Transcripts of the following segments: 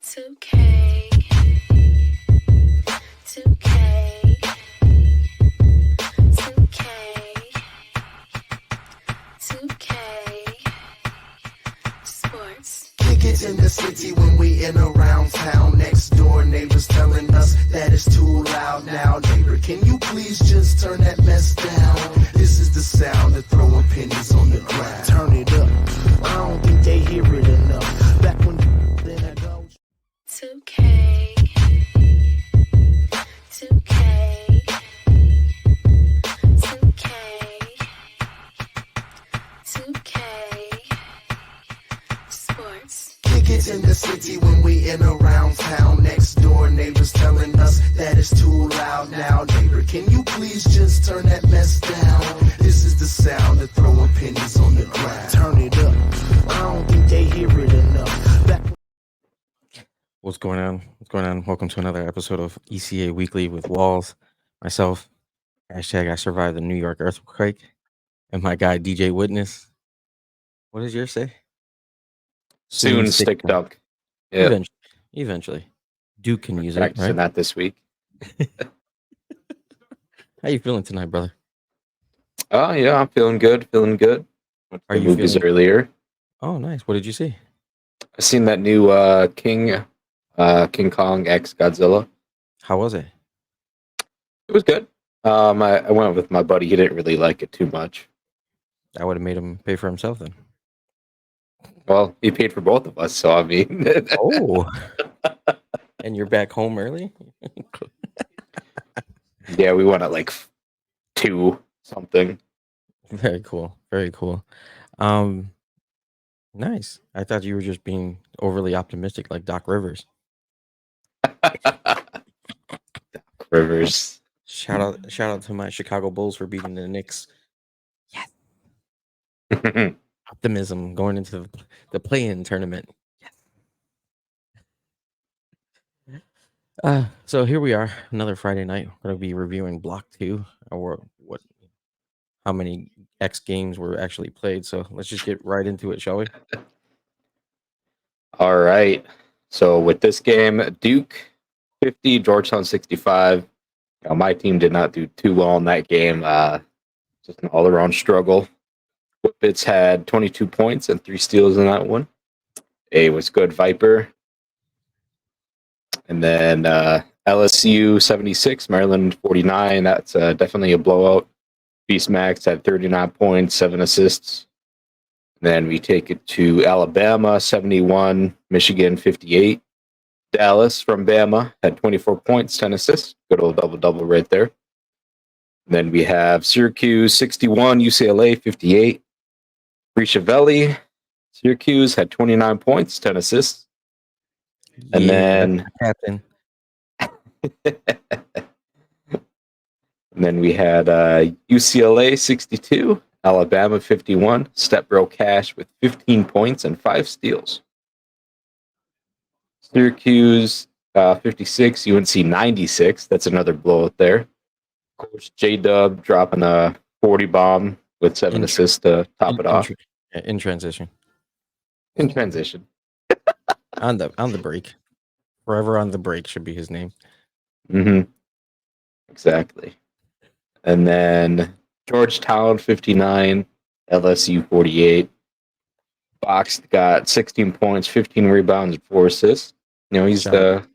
It's okay. It's okay. It's okay. It's okay. Sports. Kick it in the city when we in around town. Next door neighbors telling us that it's too loud now. Neighbor, can you please just turn that mess down? This is the sound of throwing pennies on the ground. Turn it up. I don't think they hear it enough. Back when then I go. It's okay. It's okay. It's okay. It's okay. Sports. Kick it in the city when we in around town. Next door neighbors telling us that it's too loud now. Neighbor, can you please just turn that mess down? This is the sound of throwing pennies on the ground. Turn it up. I don't think they hear it enough. Back What's going on? What's going on? Welcome to another episode of ECA Weekly with Walls, myself, hashtag I survived the New York earthquake, and my guy DJWitness. What does yours say? Soon stick duck. Yeah, Eventually. Duke can use it, practicing right? that this week. How you feeling tonight, brother? Oh yeah, I'm feeling good. Went to Are the you movies feeling- earlier. Oh, nice. What did you see? I seen that new King Kong X Godzilla. How was it? It was good. I went with my buddy. He didn't really like it too much. I would have made him pay for himself then. Well, he paid for both of us, so I mean, Oh. And you're back home early? yeah, we went at like 2 something. Very cool. Very cool. Nice. I thought you were just being overly optimistic like Doc Rivers. Rivers. Shout out to my Chicago Bulls for beating the Knicks. Yes. Optimism going into the play-in tournament. Yes. So here we are, another Friday night. We're gonna be reviewing Block 2, or how many X games were actually played. So let's just get right into it, shall we? All right. So with this game, Duke 50, Georgetown 65. My team did not do too well in that game. Just an all-around struggle. Whippets had 22 points and 3 steals in that one. A was good, Viper. And then LSU 76, Maryland 49. That's definitely a blowout. Beast Max had 39 points, 7 assists. Then we take it to Alabama 71, Michigan 58. Dallas from Bama had 24 points, 10 assists. Good old double-double right there. Then we have Syracuse 61, UCLA 58. Rishavelli, Syracuse had 29 points, 10 assists. And then captain. And then we had UCLA 62, Alabama 51, Stepbro Cash with 15 points and 5 steals. Syracuse 56, UNC 96. That's another blowout there. Of course, J-Dub dropping a 40 bomb with 7 assists to top it off. In transition. In transition. on the break. Forever on the break should be his name. Mm-hmm. Exactly. And then Georgetown 59, LSU 48. Box got 16 points, 15 rebounds, and 4 assists. You know, he's the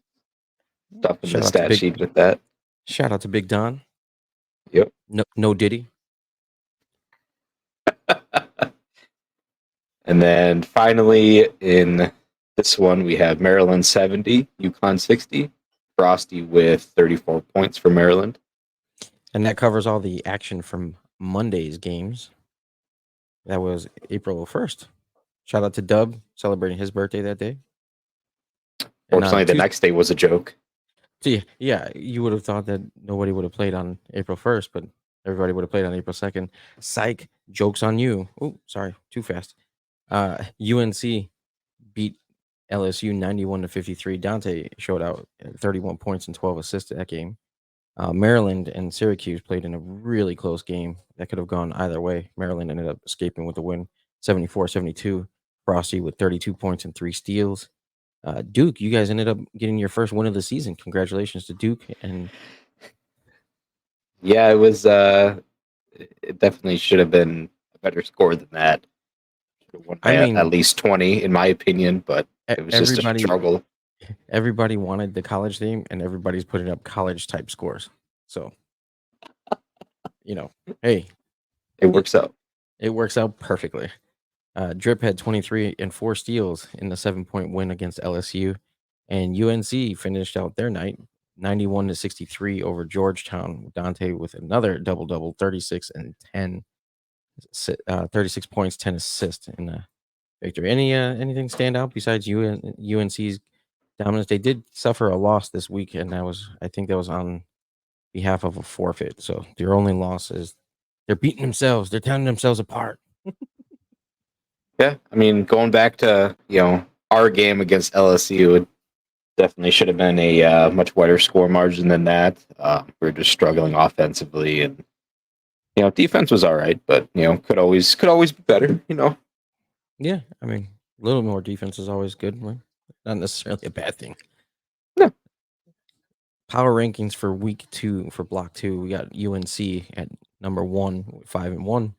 stuff in the stat sheet with that. Shout out to Big Don. Yep. No Diddy. And then finally in this one we have Maryland 70, UConn 60. Frosty with 34 points for Maryland. And that covers all the action from Monday's games. That was April 1st. Shout out to Dub celebrating his birthday that day. Fortunately, the next day was a joke. Yeah, you would have thought that nobody would have played on April 1st, but everybody would have played on April 2nd. Psych, joke's on you. Oh, sorry, too fast. UNC beat LSU 91-53. Dante showed out 31 points and 12 assists that game. Maryland and Syracuse played in a really close game that could have gone either way. Maryland ended up escaping with the win, 74-72. Frosty with 32 points and 3 steals. Duke, you guys ended up getting your first win of the season. Congratulations to Duke. And Yeah, it was. It definitely should have been a better score than that. Should have won I by at mean, least 20, in my opinion. But it was just a struggle. everybody wanted the college theme, and everybody's putting up college type scores. So, hey, It works out. it works out perfectly. Drip had 23 and 4 steals in the 7-point win against LSU, and UNC finished out their night 91-63 over Georgetown. Dante with another double, 36 and 10, 36 points, 10 assists in the victory. Anything stand out besides UNC's dominance? They did suffer a loss this week, and I think that was on behalf of a forfeit. So their only loss is they're beating themselves. They're tearing themselves apart. Yeah, I mean, going back to our game against LSU, it definitely should have been a much wider score margin than that. We're just struggling offensively, and defense was all right, but could always be better. Yeah, I mean, a little more defense is always good. Right? Not necessarily a bad thing. No. Power rankings for week 2 for block 2. We got UNC at number 1, 5-1.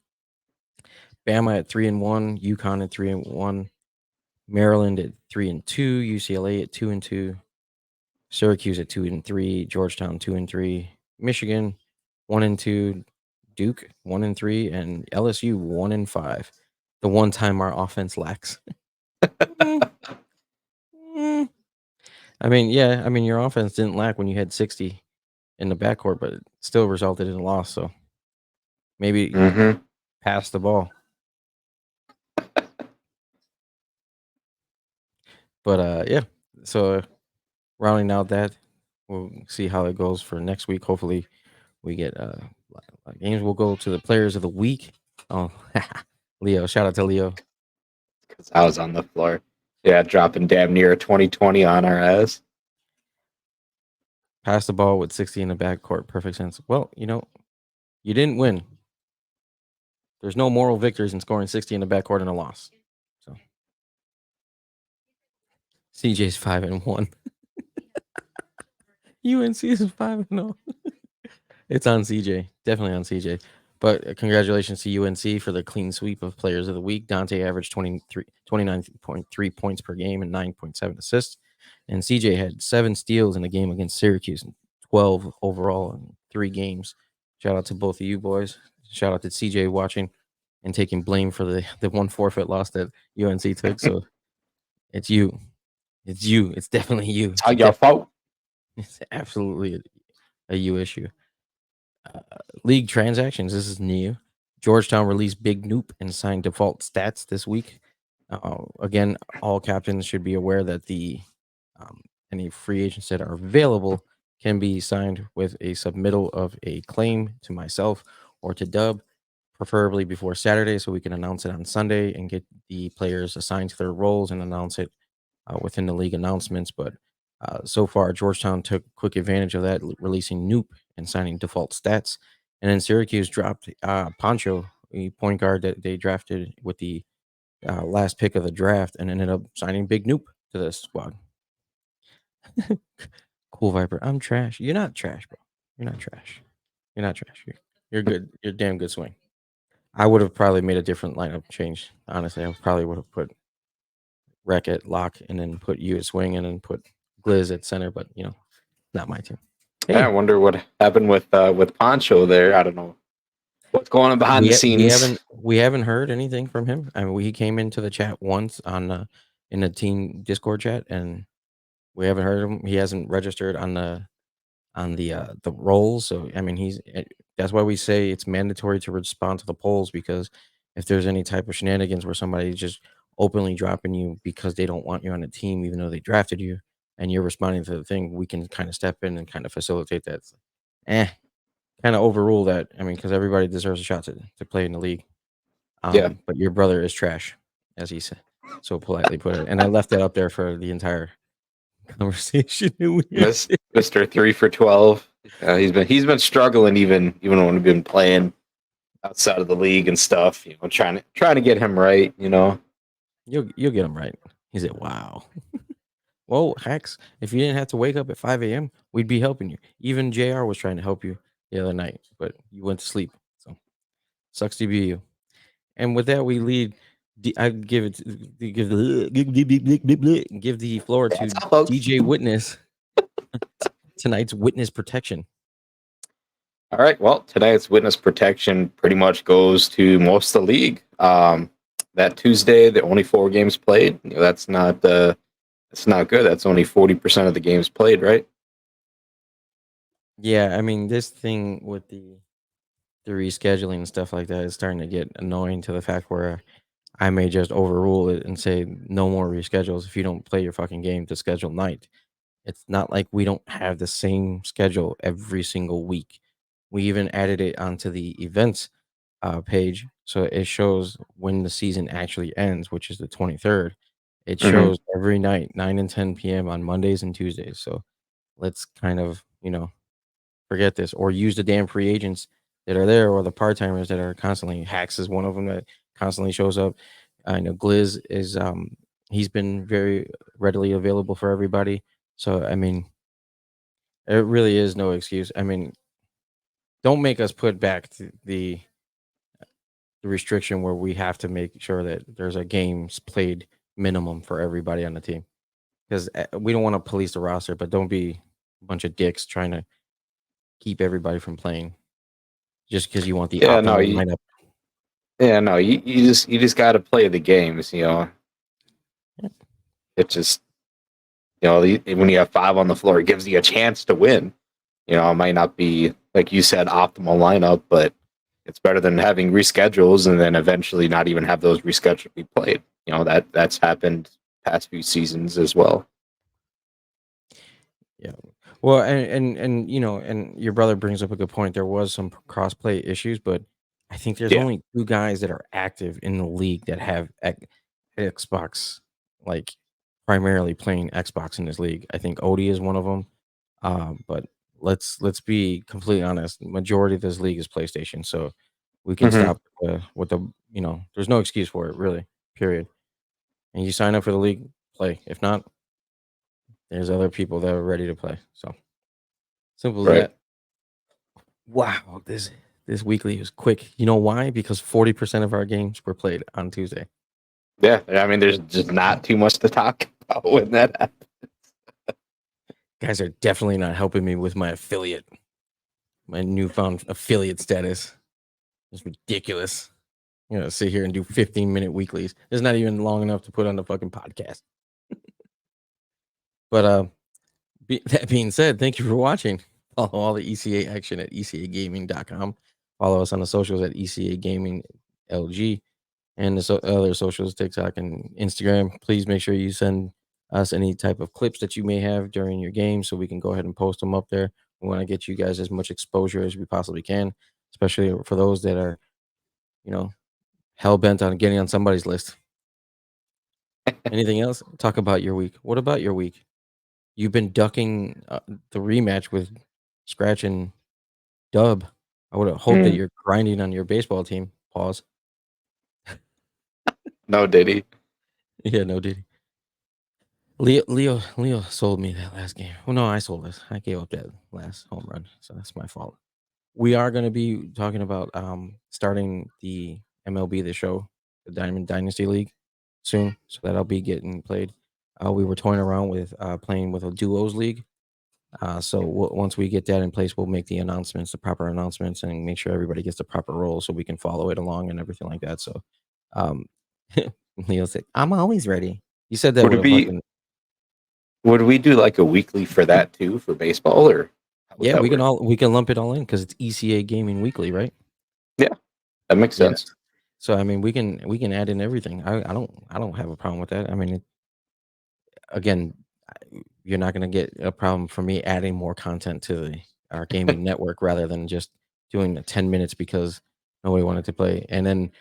Bama at 3-1. UConn at 3-1. Maryland at 3-2. UCLA at 2-2. Syracuse at 2-3. Georgetown 2-3. Michigan 1-2. Duke 1-3, and LSU 1-5. The one time our offense lacks. I mean, your offense didn't lack when you had 60 in the backcourt, but it still resulted in a loss. So maybe pass the ball. But yeah, so rounding out that, we'll see how it goes for next week. Hopefully, we get games. We'll go to the players of the week. Oh, Leo! Shout out to Leo. Because I was on the floor. Yeah, dropping damn near a 2020 on our ass. Pass the ball with 60 in the backcourt. Perfect sense. Well, you didn't win. There's no moral victories in scoring 60 in the backcourt and a loss. So CJ's 5-1. UNC is 5-0. It's on CJ. Definitely on CJ. But congratulations to UNC for the clean sweep of players of the week. Dante averaged 29.3 points per game and 9.7 assists. And CJ had 7 steals in the game against Syracuse and 12 overall in 3 games. Shout out to both of you boys. Shout out to CJ watching and taking blame for the one forfeit loss that UNC took. So it's you. It's you. It's definitely you. It's your fault. It's absolutely a you issue. League transactions. This is new. Georgetown released Big Noop and signed default stats this week. Again, all captains should be aware that the any free agents that are available can be signed with a submittal of a claim to myself or to Dub, preferably before Saturday, so we can announce it on Sunday and get the players assigned to their roles and announce it within the league announcements. But so far, Georgetown took quick advantage of that, releasing Noop and signing default stats. And then Syracuse dropped Poncho, a point guard that they drafted with the last pick of the draft, and ended up signing Big Noop to the squad. Cool Viper. I'm trash. You're not trash, bro. You're not trash. You're not trash. You're good. You're a damn good swing. I would have probably made a different lineup change. Honestly, I probably would have put Rec at lock and then put you at swing and then put Gliz at center, but not my team. Hey. I wonder what happened with Poncho there. I don't know what's going on behind the scenes. We haven't heard anything from him. I mean, he came into the chat once on in the team Discord chat, and we haven't heard him. He hasn't registered on the roles. So I mean, that's why we say it's mandatory to respond to the polls, because if there's any type of shenanigans where somebody's just openly dropping you because they don't want you on the team, even though they drafted you, and you're responding to the thing, we can kind of step in and kind of facilitate that. Kind of overrule that. I mean, because everybody deserves a shot to play in the league. Yeah. But your brother is trash, as he said, so politely put it. And I left that up there for the entire conversation. Mr. 3 for 12. He's been struggling even when we've been playing outside of the league and stuff. Trying to get him right. You'll get him right. He said, "Wow." Well, Hacks, if you didn't have to wake up at 5 a.m., we'd be helping you. Even JR was trying to help you the other night, but you went to sleep. So sucks to be you. And with that, we lead. I give it give the floor to That's all, folks. DJ Witness. Tonight's witness protection. All right. Well, tonight's witness protection pretty much goes to most of the league. That Tuesday, the only 4 games played. That's not good. That's only 40% of the games played, right? Yeah, I mean, this thing with the rescheduling and stuff like that is starting to get annoying to the fact where I may just overrule it and say no more reschedules if you don't play your fucking game to schedule night. It's not like we don't have the same schedule every single week. We even added it onto the events page, so it shows when the season actually ends, which is the 23rd. It shows every night, 9 and 10 p.m. on Mondays and Tuesdays. So let's kind of, forget this or use the damn free agents that are there or the part timers that are constantly. Hacks is one of them that constantly shows up. I know Gliz is he's been very readily available for everybody. So I mean, it really is no excuse. I mean, don't make us put back the restriction where we have to make sure that there's a games played minimum for everybody on the team because we don't want to police the roster, but don't be a bunch of dicks trying to keep everybody from playing just because you want the optimal lineup. Yeah, no, you just got to play the games. Yeah. It just when you have 5 on the floor, it gives you a chance to win. It might not be like you said optimal lineup, but it's better than having reschedules and then eventually not even have those reschedules be played. That's happened past few seasons as well. Yeah. Well, and your brother brings up a good point. There was some cross-play issues, but I think there's only 2 guys that are active in the league that have Xbox, like primarily playing Xbox in this league. I think Odie is one of them. But let's be completely honest. Majority of this league is PlayStation, so we can stop with the there's no excuse for it, really. Period. And you sign up for the league, play. If not, there's other people that are ready to play. So simple as that. Wow, this weekly is quick. You know why? Because 40% of our games were played on Tuesday. Yeah, I mean, there's just not too much to talk about when that happens. Guys are definitely not helping me with my newfound affiliate status. It's ridiculous. I'm gonna sit here and do 15-minute weeklies. It's not even long enough to put on the fucking podcast. But that being said, thank you for watching. Follow all the ECA action at ECAgaming.com. Follow us on the socials at ECA Gaming LG and the other socials, TikTok and Instagram. Please make sure you send us any type of clips that you may have during your game so we can go ahead and post them up there. We want to get you guys as much exposure as we possibly can, especially for those that are, hell bent on getting on somebody's list. Anything else? Talk about your week. What about your week? You've been ducking the rematch with Scratch and Dub. I would have hoped that you're grinding on your baseball team. Pause. No, did he? Yeah, no, did he? Leo sold me that last game. Well, no, I sold it. I gave up that last home run, so that's my fault. We are going to be talking about starting the MLB The Show, the Diamond Dynasty League, soon. So that'll be getting played. We were toying around with playing with a duos league. So once we get that in place, we'll make the proper announcements, and make sure everybody gets the proper role so we can follow it along and everything like that. So, Leo said, "I'm always ready." You said that would we do like a weekly for that too for baseball, or yeah, we can lump it all in because it's ECA Gaming Weekly, right? Yeah, that makes sense. So I mean, we can add in everything. I don't have a problem with that. I mean, again, you're not going to get a problem for me adding more content to our gaming network rather than just doing the 10 minutes because nobody wanted to play. And then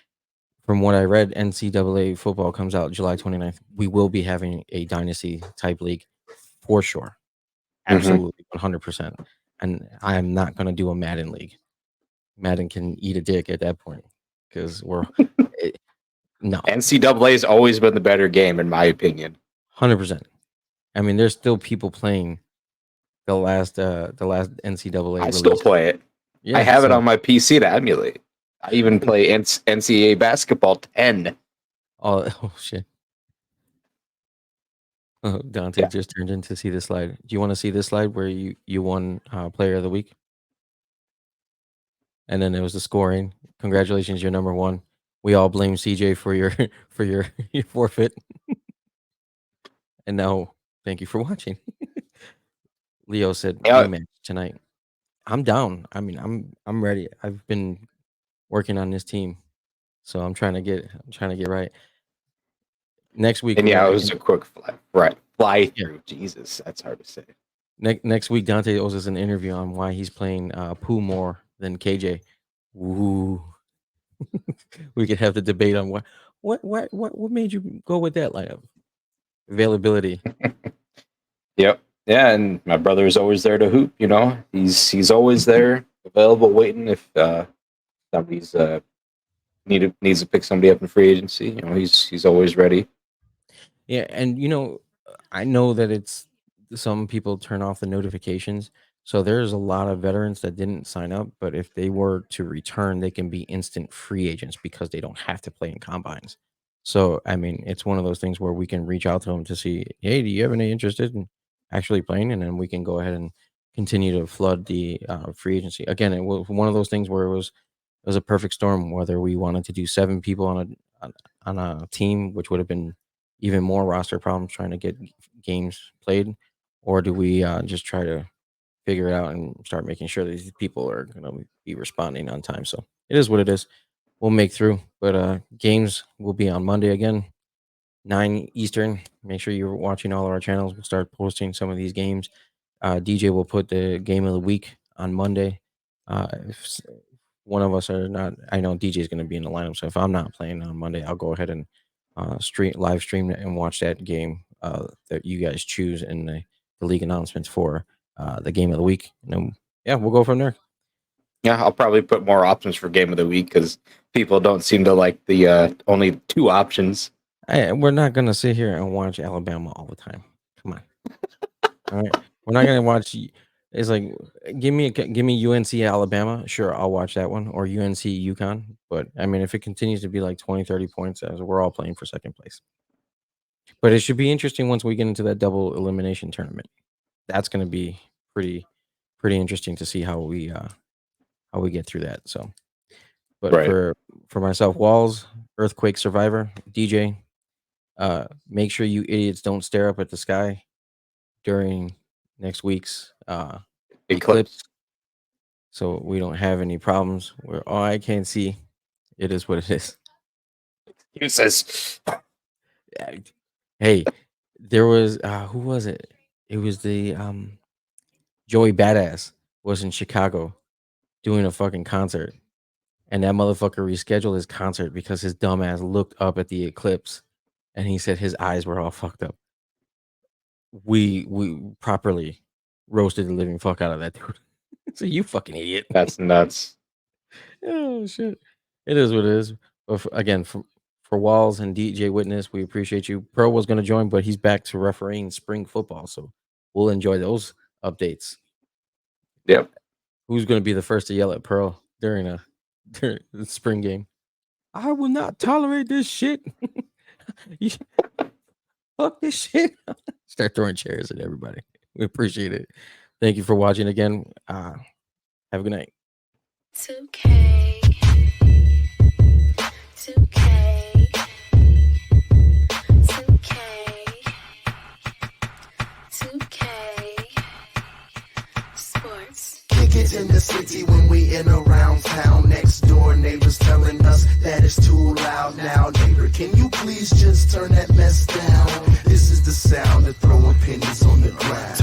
from what I read, NCAA football comes out July 29th. We will be having a dynasty type league for sure. Absolutely, 100%. And I am not going to do a Madden league. Madden can eat a dick at that point because no. NCAA has always been the better game, in my opinion. 100%. I mean, there's still people playing the last NCAA I release. still play it. Yeah, I have it so- on my PC to emulate. I even play NCAA basketball 10. Oh shit. Oh, Dante Yeah. just turned in to see this slide. Do you want to see this slide where you won Player of the Week? And then there was the scoring. Congratulations, you're number one. We all blame CJ for your your forfeit. And now, thank you for watching. Leo said Yeah. rematch tonight. I'm down. I mean, I'm ready. I've been working on this team, so I'm trying to get right. Next week, And we're yeah, it gonna was a quick fly through. Jesus, that's hard to say. next week Dante owes us an interview on why he's playing Pooh more than KJ. Ooh. We could have the debate on what made you go with that lineup. Availability. Yep. Yeah, and my brother is always there to hoop. You know, he's always there, available, waiting if somebody's needs to pick somebody up in free agency. You know, he's always ready. Yeah, and I know that it's some people turn off the notifications. So there's a lot of veterans that didn't sign up, but if they were to return, they can be instant free agents because they don't have to play in combines. So I mean, it's one of those things where we can reach out to them to see, hey, do you have any interested in actually playing? And then we can go ahead and continue to flood the free agency. Again, it was one of those things where it was a perfect storm. Whether we wanted to do 7 people on a team, which would have been even more roster problems trying to get games played, or do we just try to figure it out and start making sure that these people are going to be responding on time? So it is what it is. We'll make through, but games will be on Monday again, 9 Eastern. Make sure you're watching all of our channels. We'll start posting some of these games. DJ will put the game of the week on Monday. If one of us are not, I know DJ is going to be in the lineup, so if I'm not playing on Monday, I'll go ahead and live stream it and watch that game that you guys choose in the league announcements for the game of the week. And then, yeah, we'll go from there. Yeah, I'll probably put more options for game of the week because people don't seem to like the only 2 options. We're not going to sit here and watch Alabama all the time. Come on. All right. We're not going to watch. It's like, give me UNC Alabama. Sure, I'll watch that one, or UNC UConn. But I mean, if it continues to be like 20, 30 points, as we're all playing for second place. But it should be interesting once we get into that double elimination tournament. That's going to be pretty interesting to see how we get through that. So, but Right. for myself, Walls, Earthquake Survivor, DJ, make sure you idiots don't stare up at the sky during next week's eclipse, so we don't have any problems where I can't see. It is what it is. He says, Hey, there was who was it? It was the Joey Badass was in Chicago doing a fucking concert, and that motherfucker rescheduled his concert because his dumbass looked up at the eclipse and he said his eyes were all fucked up. We properly roasted the living fuck out of that dude. So you fucking idiot. that's nuts. Oh shit. It is what it is. But again, for Walls and DJWitness, we appreciate you. Pro was going to join, but he's back to refereeing spring football, so we'll enjoy those updates. Yep. Who's going to be the first to yell at Pearl during the spring game? I will not tolerate this shit. Fuck this shit. Start throwing chairs at everybody. We appreciate it. Thank you for watching again. Have a good night. 2K. 2K. 2K. Sports. Kick it in the city when we in around town. Next door neighbors telling us that it's too loud now. Neighbor, can you please just turn that mess down? This is the sound of throwing pennies on the ground.